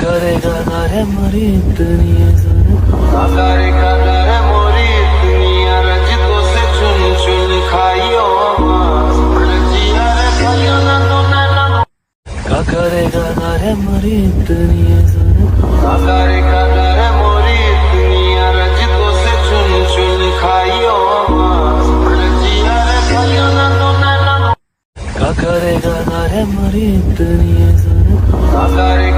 करेगा रे मरी इतनी करे मोरी इतनी अरज तो से चुन चुन खाइयो जिया रे खाइयो ना तो नैना करेगा रे मरी इतनी करे मोरी इतनी अरज तो से चुन चुन खाइयो जिया रे खाइयो ना तो नैना करेगा रे मरी इतनी करे